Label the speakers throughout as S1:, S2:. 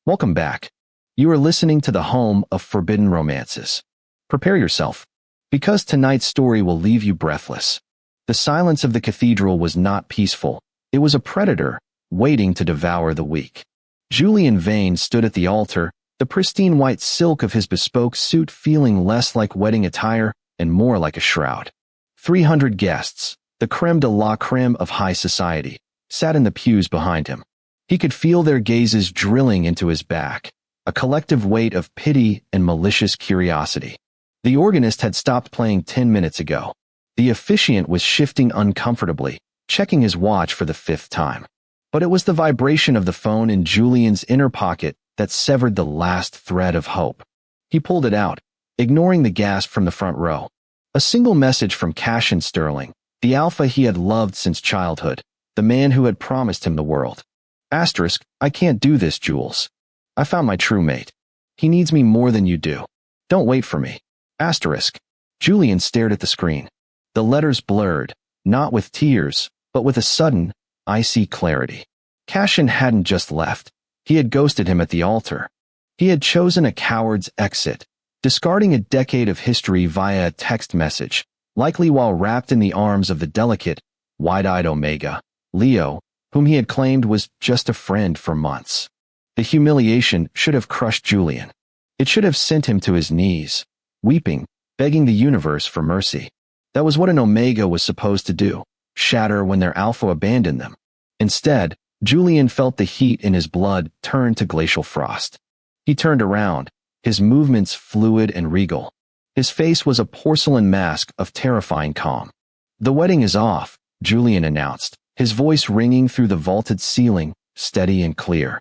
S1: Welcome back. You are listening to the home of forbidden romances. Prepare yourself, because tonight's story will leave you breathless. The silence of the cathedral was not peaceful. It was a predator, waiting to devour the weak. Julian Vane stood at the altar, the pristine white silk of his bespoke suit feeling less like wedding attire and more like a shroud. 300 guests, the creme de la creme of high society, sat in the pews behind him. He could feel their gazes drilling into his back, a collective weight of pity and malicious curiosity. The organist had stopped playing 10 minutes ago. The officiant was shifting uncomfortably, checking his watch for the 5th time. But it was the vibration of the phone in Julian's inner pocket that severed the last thread of hope. He pulled it out, ignoring the gasp from the front row. A single message from Cassian Sterling, the alpha he had loved since childhood, the man who had promised him the world. Asterisk, I can't do this, Jules. I found my true mate. He needs me more than you do. Don't wait for me. Asterisk. Julian stared at the screen. The letters blurred, not with tears, but with a sudden, icy clarity. Cassian hadn't just left. He had ghosted him at the altar. He had chosen a coward's exit, discarding a decade of history via a text message, likely while wrapped in the arms of the delicate, wide-eyed Omega, Leo, whom he had claimed was just a friend for months. The humiliation should have crushed Julian. It should have sent him to his knees, weeping, begging the universe for mercy. That was what an Omega was supposed to do, shatter when their alpha abandoned them. Instead, Julian felt the heat in his blood turn to glacial frost. He turned around, his movements fluid and regal. His face was a porcelain mask of terrifying calm. The wedding is off, Julian announced, his voice ringing through the vaulted ceiling, steady and clear.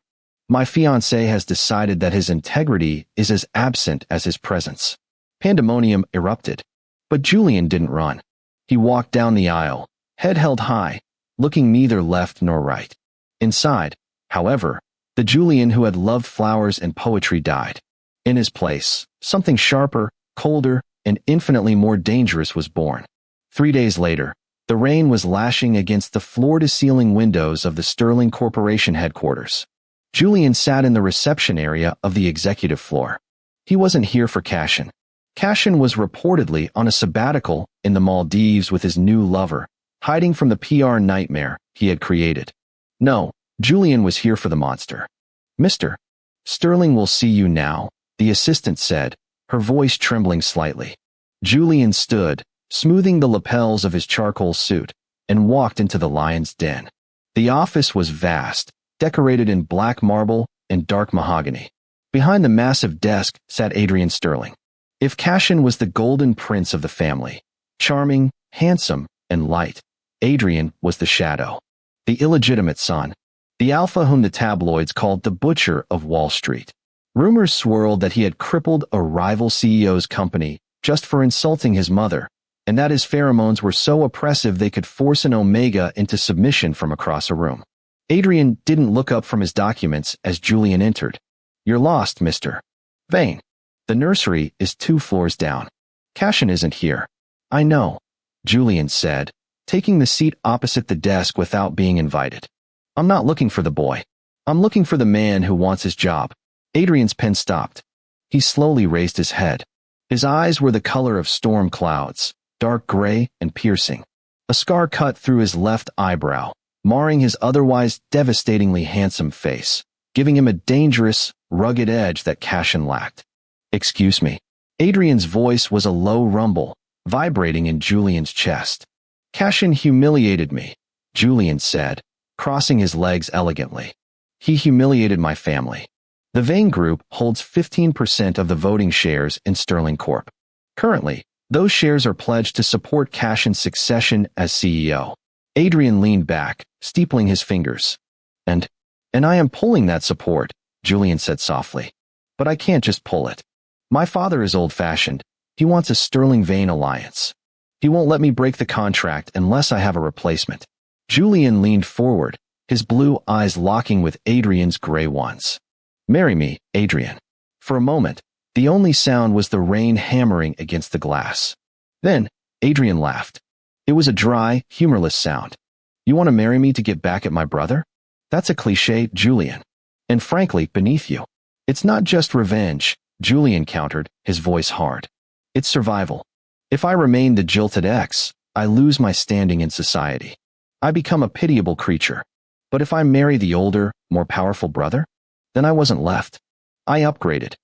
S1: My fiancé has decided that his integrity is as absent as his presence. Pandemonium erupted. But Julian didn't run. He walked down the aisle, head held high, looking neither left nor right. Inside, however, the Julian who had loved flowers and poetry died. In his place, something sharper, colder, and infinitely more dangerous was born. 3 days later, the rain was lashing against the floor-to-ceiling windows of the Sterling Corporation headquarters. Julian sat in the reception area of the executive floor. He wasn't here for Cassian. Cassian was reportedly on a sabbatical in the Maldives with his new lover, hiding from the PR nightmare he had created. No, Julian was here for the monster. Mr. Sterling will see you now, the assistant said, her voice trembling slightly. Julian stood, smoothing the lapels of his charcoal suit, and walked into the lion's den. The office was vast, decorated in black marble and dark mahogany. Behind the massive desk sat Adrian Sterling. If Cassian was the golden prince of the family, charming, handsome, and light, Adrian was the shadow, the illegitimate son, the alpha whom the tabloids called the butcher of Wall Street. Rumors swirled that he had crippled a rival CEO's company just for insulting his mother, and that his pheromones were so oppressive they could force an Omega into submission from across a room. Adrian didn't look up from his documents as Julian entered. You're lost, Mr. Vane. The nursery is 2 floors down. Cassian isn't here. I know, Julian said, taking the seat opposite the desk without being invited. I'm not looking for the boy. I'm looking for the man who wants his job. Adrian's pen stopped. He slowly raised his head. His eyes were the color of storm clouds, dark gray and piercing. A scar cut through his left eyebrow, marring his otherwise devastatingly handsome face, giving him a dangerous, rugged edge that Cassian lacked. Excuse me. Adrian's voice was a low rumble, vibrating in Julian's chest. Cassian humiliated me, Julian said, crossing his legs elegantly. He humiliated my family. The Vane Group holds 15% of the voting shares in Sterling Corp. Currently, those shares are pledged to support Cassian's succession as CEO. Adrian leaned back, steepling his fingers. And I am pulling that support, Julian said softly. But I can't just pull it. My father is old-fashioned. He wants a Sterling Vane alliance. He won't let me break the contract unless I have a replacement. Julian leaned forward, his blue eyes locking with Adrian's gray ones. Marry me, Adrian. For a moment, the only sound was the rain hammering against the glass. Then, Adrian laughed. It was a dry, humorless sound. You want to marry me to get back at my brother? That's a cliché, Julian. And frankly, beneath you. It's not just revenge, Julian countered, his voice hard. It's survival. If I remain the jilted ex, I lose my standing in society. I become a pitiable creature. But if I marry the older, more powerful brother, then I wasn't left. I upgraded.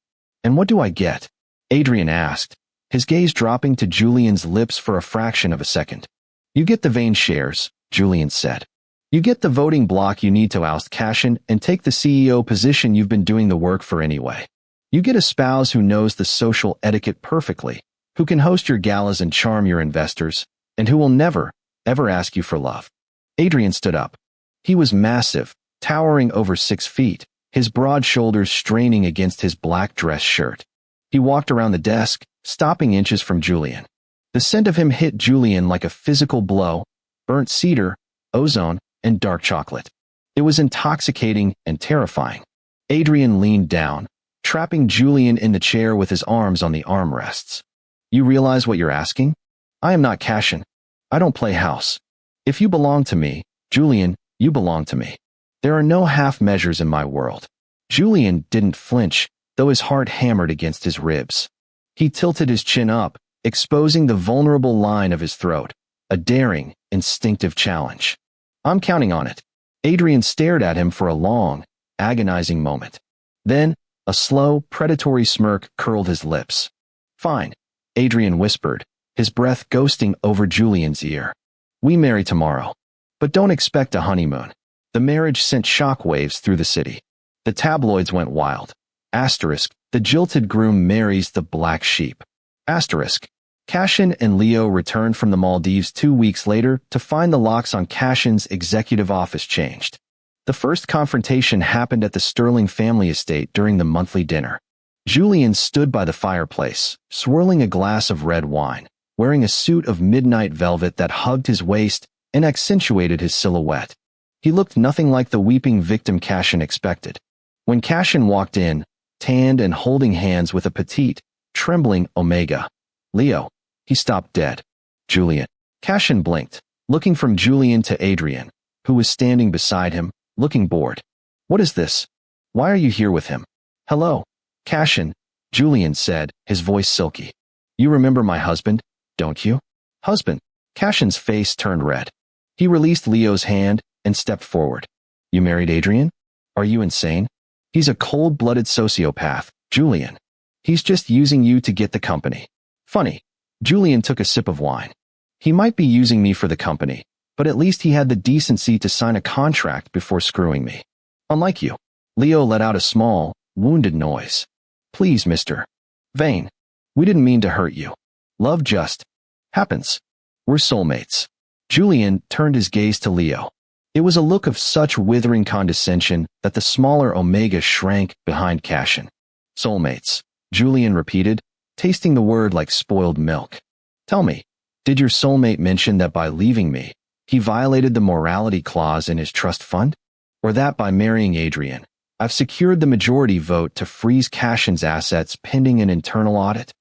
S1: And what do I get? Adrian asked, his gaze dropping to Julian's lips for a fraction of a second. You get the Vane shares, Julian said. You get the voting block you need to oust Cashin and take the CEO position you've been doing the work for anyway. You get a spouse who knows the social etiquette perfectly, who can host your galas and charm your investors, and who will never, ever ask you for love. Adrian stood up. He was massive, towering over 6 feet, his broad shoulders straining against his black dress shirt. He walked around the desk, stopping inches from Julian. The scent of him hit Julian like a physical blow, burnt cedar, ozone, and dark chocolate. It was intoxicating and terrifying. Adrian leaned down, trapping Julian in the chair with his arms on the armrests. You realize what you're asking? I am not Cashin. I don't play house. If you belong to me, Julian, you belong to me. There are no half measures in my world. Julian didn't flinch, though his heart hammered against his ribs. He tilted his chin up, exposing the vulnerable line of his throat, a daring, instinctive challenge. I'm counting on it. Adrian stared at him for a long, agonizing moment. Then, a slow, predatory smirk curled his lips. Fine, Adrian whispered, his breath ghosting over Julian's ear. We marry tomorrow. But don't expect a honeymoon. The marriage sent shockwaves through the city. The tabloids went wild. Asterisk, the jilted groom marries the black sheep. Asterisk, Cashin and Leo returned from the Maldives 2 weeks later to find the locks on Cashin's executive office changed. The first confrontation happened at the Sterling family estate during the monthly dinner. Julian stood by the fireplace, swirling a glass of red wine, wearing a suit of midnight velvet that hugged his waist and accentuated his silhouette. He looked nothing like the weeping victim Cashin expected. When Cashin walked in, tanned and holding hands with a petite, trembling Omega, Leo, he stopped dead. Julian. Cashin blinked, looking from Julian to Adrian, who was standing beside him, looking bored. What is this? Why are you here with him? Hello, Cashin, Julian said, his voice silky. You remember my husband, don't you? Husband. Cashin's face turned red. He released Leo's hand and stepped forward. You married Adrian? Are you insane? He's a cold-blooded sociopath, Julian. He's just using you to get the company. Funny. Julian took a sip of wine. He might be using me for the company, but at least he had the decency to sign a contract before screwing me. Unlike you. Leo let out a small, wounded noise. Please, Mr. Vane. We didn't mean to hurt you. Love just happens. We're soulmates. Julian turned his gaze to Leo. It was a look of such withering condescension that the smaller Omega shrank behind Cashin. Soulmates, Julian repeated, tasting the word like spoiled milk. Tell me, did your soulmate mention that by leaving me, he violated the morality clause in his trust fund? Or that by marrying Adrian, I've secured the majority vote to freeze Cashin's assets pending an internal audit?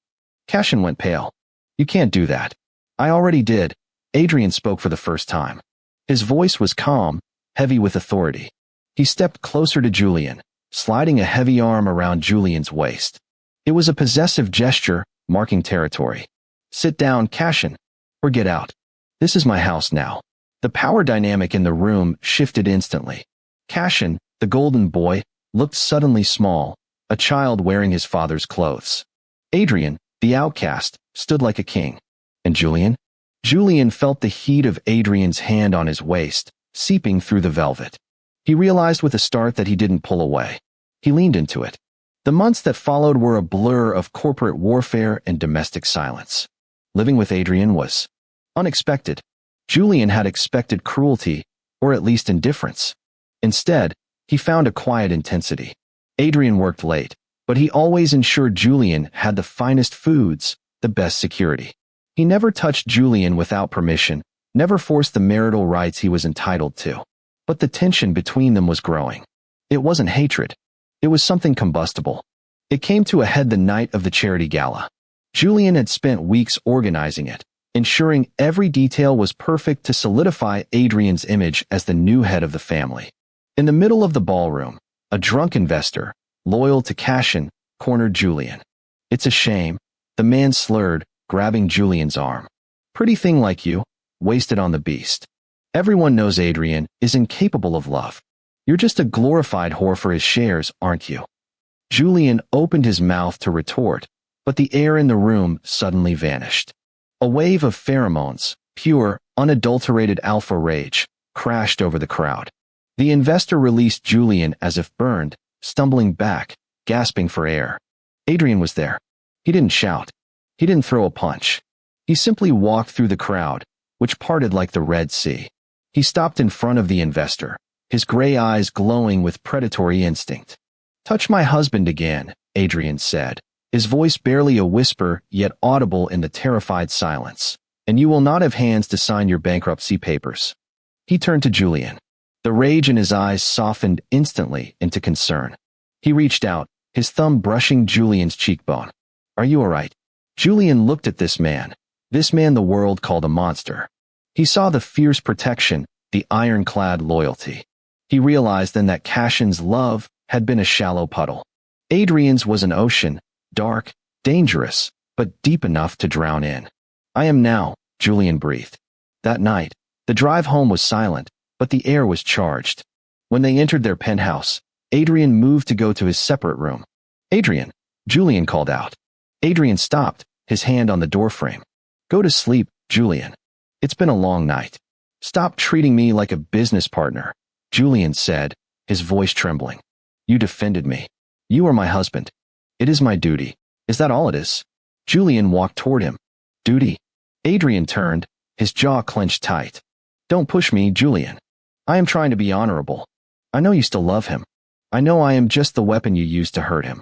S1: Cashin went pale. You can't do that. I already did. Adrian spoke for the first time. His voice was calm, heavy with authority. He stepped closer to Julian, sliding a heavy arm around Julian's waist. It was a possessive gesture, marking territory. Sit down, Cashin, or get out. This is my house now. The power dynamic in the room shifted instantly. Cashin, the golden boy, looked suddenly small, a child wearing his father's clothes. Adrian, the outcast, stood like a king. And Julian? Julian felt the heat of Adrian's hand on his waist, seeping through the velvet. He realized with a start that he didn't pull away. He leaned into it. The months that followed were a blur of corporate warfare and domestic silence. Living with Adrian was unexpected. Julian had expected cruelty, or at least indifference. Instead, he found a quiet intensity. Adrian worked late, but he always ensured Julian had the finest foods, the best security. He never touched Julian without permission, never forced the marital rights he was entitled to. But the tension between them was growing. It wasn't hatred. It was something combustible. It came to a head the night of the charity gala. Julian had spent weeks organizing it, ensuring every detail was perfect to solidify Adrian's image as the new head of the family. In the middle of the ballroom, a drunk investor, loyal to Cashin, cornered Julian. It's a shame. The man slurred, grabbing Julian's arm. Pretty thing like you, wasted on the beast. Everyone knows Adrian is incapable of love. You're just a glorified whore for his shares, aren't you? Julian opened his mouth to retort, but the air in the room suddenly vanished. A wave of pheromones, pure, unadulterated alpha rage, crashed over the crowd. The investor released Julian as if burned, stumbling back, gasping for air. Adrian was there. He didn't shout. He didn't throw a punch. He simply walked through the crowd, which parted like the Red Sea. He stopped in front of the investor, his gray eyes glowing with predatory instinct. "Touch my husband again," Adrian said, his voice barely a whisper yet audible in the terrified silence, "and you will not have hands to sign your bankruptcy papers." He turned to Julian. The rage in his eyes softened instantly into concern. He reached out, his thumb brushing Julian's cheekbone. "Are you all right?" Julian looked at this man the world called a monster. He saw the fierce protection, the ironclad loyalty. He realized then that Cashin's love had been a shallow puddle. Adrian's was an ocean, dark, dangerous, but deep enough to drown in. "I am now," Julian breathed. That night, the drive home was silent, but the air was charged. When they entered their penthouse, Adrian moved to go to his separate room. "Adrian," Julian called out. Adrian stopped, his hand on the doorframe. "Go to sleep, Julian. It's been a long night. Stop treating me like a business partner," Julian said, his voice trembling. "You defended me. You are my husband. It is my duty. Is that all it is?" Julian walked toward him. "Duty?" Adrian turned, his jaw clenched tight. "Don't push me, Julian. I am trying to be honorable. I know you still love him. I know I am just the weapon you used to hurt him."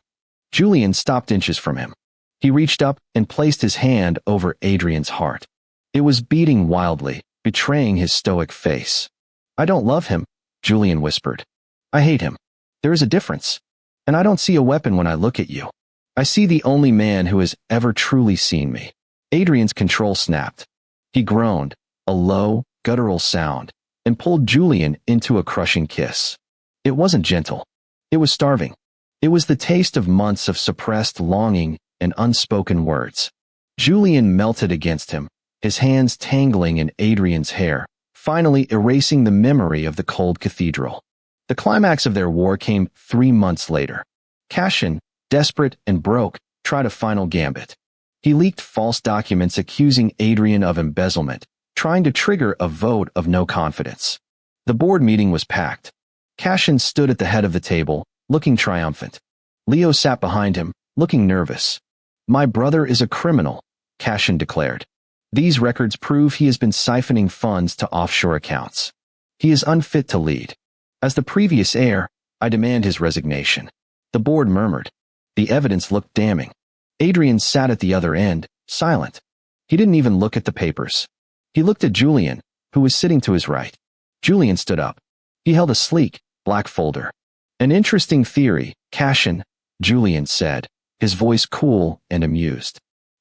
S1: Julian stopped inches from him. He reached up and placed his hand over Adrian's heart. It was beating wildly, betraying his stoic face. "I don't love him," Julian whispered. "I hate him. There is a difference. And I don't see a weapon when I look at you. I see the only man who has ever truly seen me." Adrian's control snapped. He groaned, a low, guttural sound, and pulled Julian into a crushing kiss. It wasn't gentle. It was starving. It was the taste of months of suppressed longing and unspoken words. Julian melted against him, his hands tangling in Adrian's hair, finally erasing the memory of the cold cathedral. The climax of their war came 3 months later. Cashin, desperate and broke, tried a final gambit. He leaked false documents accusing Adrian of embezzlement, trying to trigger a vote of no confidence. The board meeting was packed. Cashin stood at the head of the table, looking triumphant. Leo sat behind him, looking nervous. "My brother is a criminal," Cashin declared. "These records prove he has been siphoning funds to offshore accounts. He is unfit to lead. As the previous heir, I demand his resignation." The board murmured. The evidence looked damning. Adrian sat at the other end, silent. He didn't even look at the papers. He looked at Julian, who was sitting to his right. Julian stood up. He held a sleek, black folder. "An interesting theory, Cashin," Julian said, his voice cool and amused.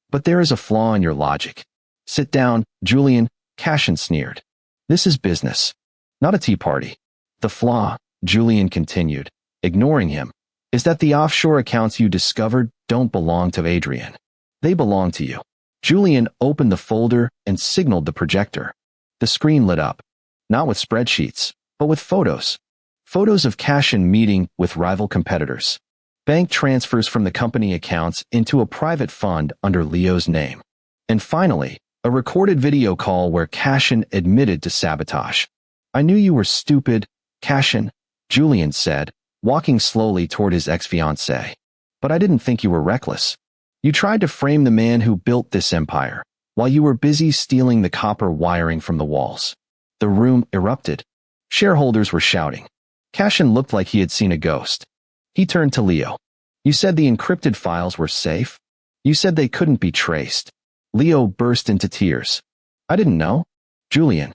S1: "But there is a flaw in your logic." "Sit down, Julian," Cashin sneered. "This is business, not a tea party." "The flaw," Julian continued, ignoring him, "is that the offshore accounts you discovered don't belong to Adrian. They belong to you." Julian opened the folder and signaled the projector. The screen lit up, not with spreadsheets, but with photos. Photos of Cashin meeting with rival competitors. Bank transfers from the company accounts into a private fund under Leo's name. And finally, a recorded video call where Cashin admitted to sabotage. "I knew you were stupid, Cashin," Julian said, walking slowly toward his ex-fiancé. "But I didn't think you were reckless. You tried to frame the man who built this empire, while you were busy stealing the copper wiring from the walls." The room erupted. Shareholders were shouting. Cashin looked like he had seen a ghost. He turned to Leo. "You said the encrypted files were safe? You said they couldn't be traced." Leo burst into tears. "I didn't know. Julian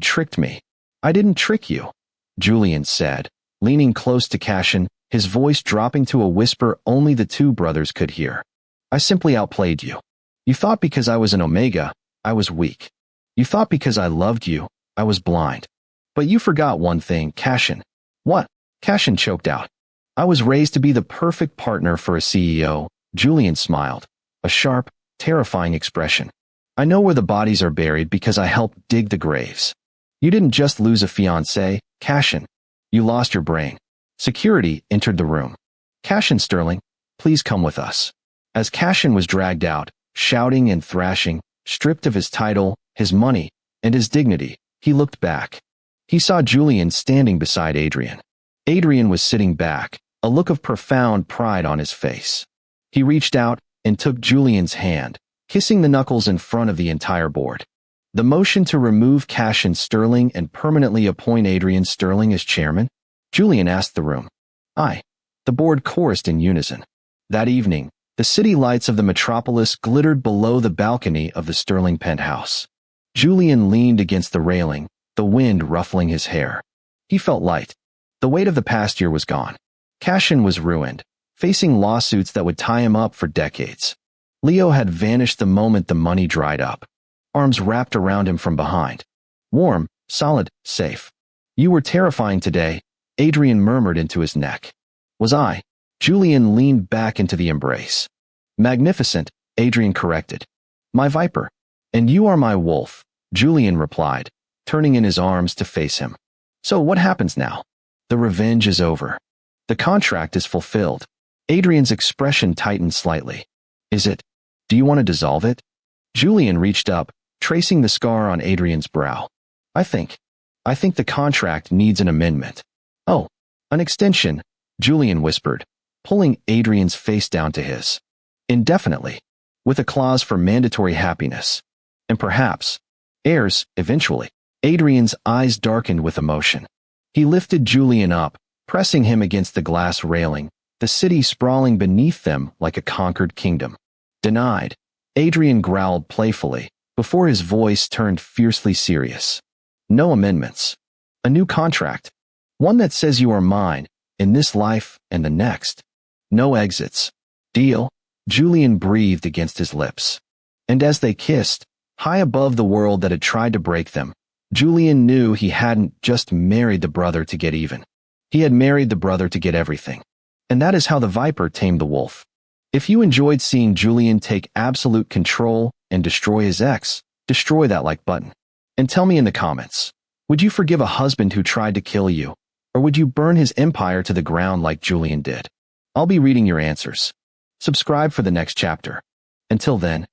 S1: tricked me." "I didn't trick you," Julian said, leaning close to Cashin, his voice dropping to a whisper only the two brothers could hear. "I simply outplayed you. You thought because I was an Omega, I was weak. You thought because I loved you, I was blind. But you forgot one thing, Cashin." "What?" Cashin choked out. I was raised to be the perfect partner for a CEO. Julian smiled, a sharp, terrifying expression. I know where the bodies are buried because I helped dig the graves. You didn't just lose a fiancé, Cashin. You lost your brain. Security entered the room. Cashin Sterling, please come with us. As Cashin was dragged out, shouting and thrashing, stripped of his title, his money, and his dignity, he looked back. He saw Julian standing beside Adrian. Adrian was sitting back, a look of profound pride on his face. He reached out and took Julian's hand, kissing the knuckles in front of the entire board. The motion to remove Cashin Sterling and permanently appoint Adrian Sterling as chairman? Julian asked the room. Aye. The board chorused in unison. That evening, the city lights of the metropolis glittered below the balcony of the Sterling penthouse. Julian leaned against the railing, the wind ruffling his hair. He felt light. The weight of the past year was gone. Cashin was ruined, facing lawsuits that would tie him up for decades. Leo had vanished the moment the money dried up. Arms wrapped around him from behind. Warm, solid, safe. You were terrifying today, Adrian murmured into his neck. Was I? Julian leaned back into the embrace. Magnificent, Adrian corrected. My viper. And you are my wolf, Julian replied, turning in his arms to face him. So what happens now? The revenge is over. The contract is fulfilled. Adrian's expression tightened slightly. Is it? Do you want to dissolve it? Julian reached up, tracing the scar on Adrian's brow. I think the contract needs an amendment. Oh, an extension, Julian whispered, pulling Adrian's face down to his. Indefinitely, with a clause for mandatory happiness. And perhaps, heirs, eventually. Adrian's eyes darkened with emotion. He lifted Julian up, pressing him against the glass railing, the city sprawling beneath them like a conquered kingdom. Denied, Adrian growled playfully, before his voice turned fiercely serious. No amendments. A new contract. One that says you are mine, in this life and the next. No exits. Deal? Julian breathed against his lips. And as they kissed, high above the world that had tried to break them, Julian knew he hadn't just married the brother to get even. He had married the brother to get everything. And that is how the viper tamed the wolf. If you enjoyed seeing Julian take absolute control and destroy his ex, destroy that like button. And tell me in the comments, would you forgive a husband who tried to kill you, or would you burn his empire to the ground like Julian did? I'll be reading your answers. Subscribe for the next chapter. Until then,